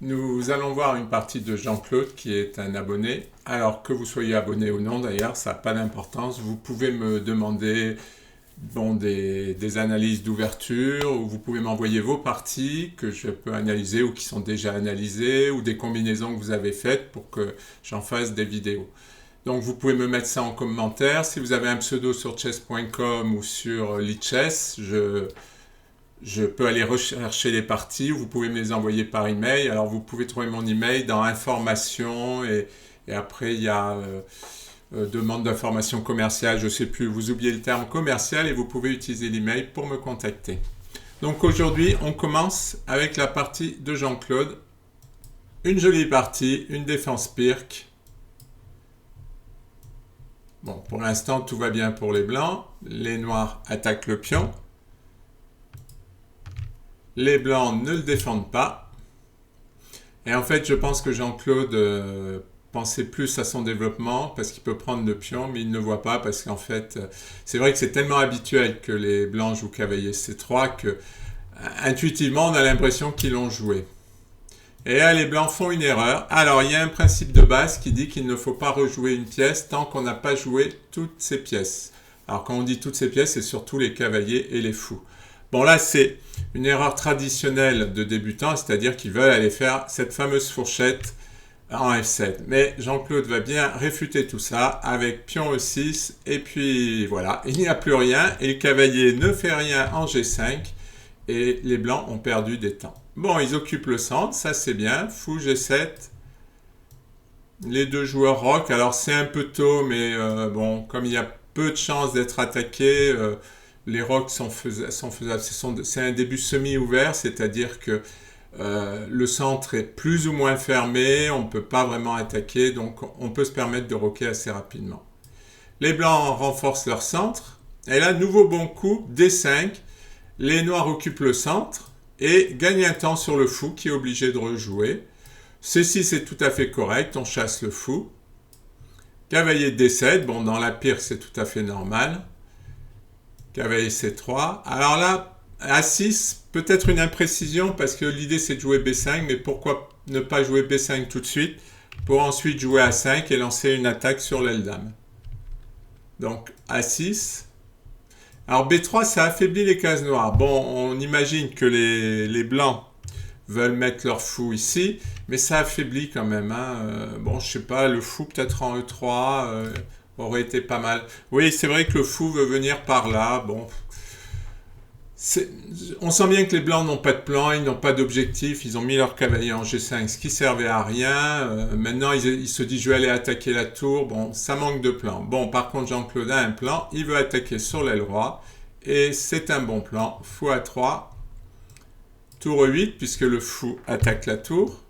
Nous allons voir une partie de Jean-Claude qui est un abonné. Alors que vous soyez abonné ou non d'ailleurs, ça n'a pas d'importance. Vous pouvez me demander des analyses d'ouverture ou vous pouvez m'envoyer vos parties que je peux analyser ou qui sont déjà analysées ou des combinaisons que vous avez faites pour que j'en fasse des vidéos. Donc vous pouvez me mettre ça en commentaire. Si vous avez un pseudo sur chess.com ou sur Lichess, je peux aller rechercher les parties, vous pouvez me les envoyer par email. Alors vous pouvez trouver mon email dans information et après il y a demande d'information commerciale, je ne sais plus, vous oubliez le terme commercial et vous pouvez utiliser l'email pour me contacter. Donc aujourd'hui on commence avec la partie de Jean-Claude. Une jolie partie, une défense Pirc. Bon, pour l'instant tout va bien pour les blancs. Les noirs attaquent le pion. Les blancs ne le défendent pas. Et en fait, je pense que Jean-Claude pensait plus à son développement parce qu'il peut prendre le pion, mais il ne voit pas parce qu'en fait, c'est vrai que c'est tellement habituel que les blancs jouent cavalier C3 que intuitivement, on a l'impression qu'ils l'ont joué. Et là, les blancs font une erreur. Alors, il y a un principe de base qui dit qu'il ne faut pas rejouer une pièce tant qu'on n'a pas joué toutes ces pièces. Alors, quand on dit toutes ces pièces, c'est surtout les cavaliers et les fous. Bon, là, c'est une erreur traditionnelle de débutants, c'est-à-dire qu'ils veulent aller faire cette fameuse fourchette en F7. Mais Jean-Claude va bien réfuter tout ça avec pion E6, et puis voilà, il n'y a plus rien, et le cavalier ne fait rien en G5, et les blancs ont perdu des temps. Bon, ils occupent le centre, ça c'est bien, fou G7, les deux joueurs rock, alors c'est un peu tôt, mais bon, comme il y a peu de chances d'être attaqué, les rocks sont faisables. C'est un début semi-ouvert, c'est-à-dire que le centre est plus ou moins fermé, on ne peut pas vraiment attaquer, donc on peut se permettre de rocker assez rapidement. Les blancs renforcent leur centre, et là, nouveau bon coup, D5, les noirs occupent le centre, et gagnent un temps sur le fou qui est obligé de rejouer. C6 est tout à fait correct, on chasse le fou. Cavalier D7, bon, dans la pire, c'est tout à fait normal. Cavalier C3. Alors là, A6, peut-être une imprécision parce que l'idée c'est de jouer B5, mais pourquoi ne pas jouer B5 tout de suite pour ensuite jouer A5 et lancer une attaque sur l'aile dame. Donc A6. Alors B3, ça affaiblit les cases noires. Bon, on imagine que les blancs veulent mettre leur fou ici, mais ça affaiblit quand même. Bon, je sais pas, le fou peut-être en E3 aurait été pas mal. Oui, c'est vrai que le fou veut venir par là. Bon, on sent bien que les blancs n'ont pas de plan, ils n'ont pas d'objectif, ils ont mis leur cavalier en G5, ce qui servait à rien. Maintenant, ils se disent je vais aller attaquer la tour. Bon, ça manque de plan. Bon, par contre, Jean-Claude a un plan, il veut attaquer sur l'aile roi, et c'est un bon plan. Fou à 3, tour E8, puisque le fou attaque la tour.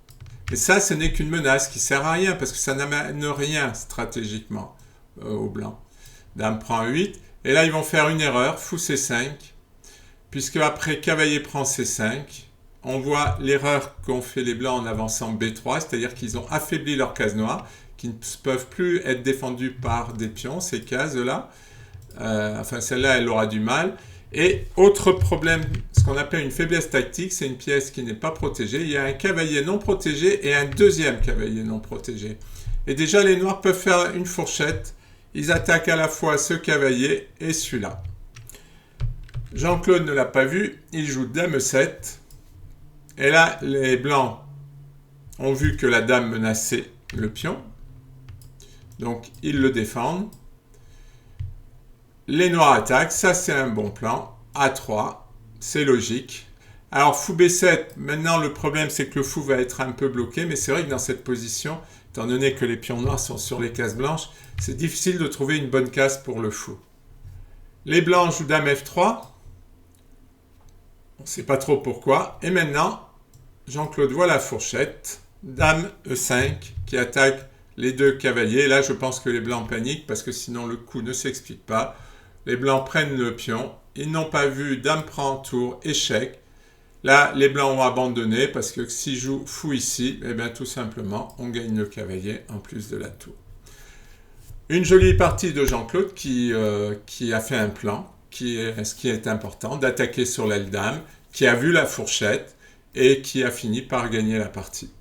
Et ça, ce n'est qu'une menace qui sert à rien, parce que ça n'amène rien stratégiquement au blanc. Dame prend 8, et là, ils vont faire une erreur, fou C5, puisque après cavalier prend C5, on voit l'erreur qu'ont fait les blancs en avançant B3, c'est-à-dire qu'ils ont affaibli leurs cases noires, qui ne peuvent plus être défendues par des pions, ces cases-là. Enfin, celle-là, elle aura du mal. Et autre problème, ce qu'on appelle une faiblesse tactique, c'est une pièce qui n'est pas protégée. Il y a un cavalier non protégé et un deuxième cavalier non protégé. Et déjà, les noirs peuvent faire une fourchette. Ils attaquent à la fois ce cavalier et celui-là. Jean-Claude ne l'a pas vu, il joue dame E7. Et là, les blancs ont vu que la dame menaçait le pion. Donc, ils le défendent. Les noirs attaquent, ça c'est un bon plan. A3, c'est logique. Alors, fou B7, maintenant le problème c'est que le fou va être un peu bloqué, mais c'est vrai que dans cette position, étant donné que les pions noirs sont sur les cases blanches, c'est difficile de trouver une bonne case pour le fou. Les blancs jouent dame F3. On ne sait pas trop pourquoi. Et maintenant, Jean-Claude voit la fourchette. Dame E5 qui attaque les deux cavaliers. Là, je pense que les blancs paniquent parce que sinon le coup ne s'explique pas. Les blancs prennent le pion. Ils n'ont pas vu dame prend tour, échec. Là, les blancs ont abandonné parce que s'ils jouent fou ici, eh bien tout simplement, on gagne le cavalier en plus de la tour. Une jolie partie de Jean-Claude qui a fait un plan, ce qui est important, d'attaquer sur l'aile dame, qui a vu la fourchette, et qui a fini par gagner la partie.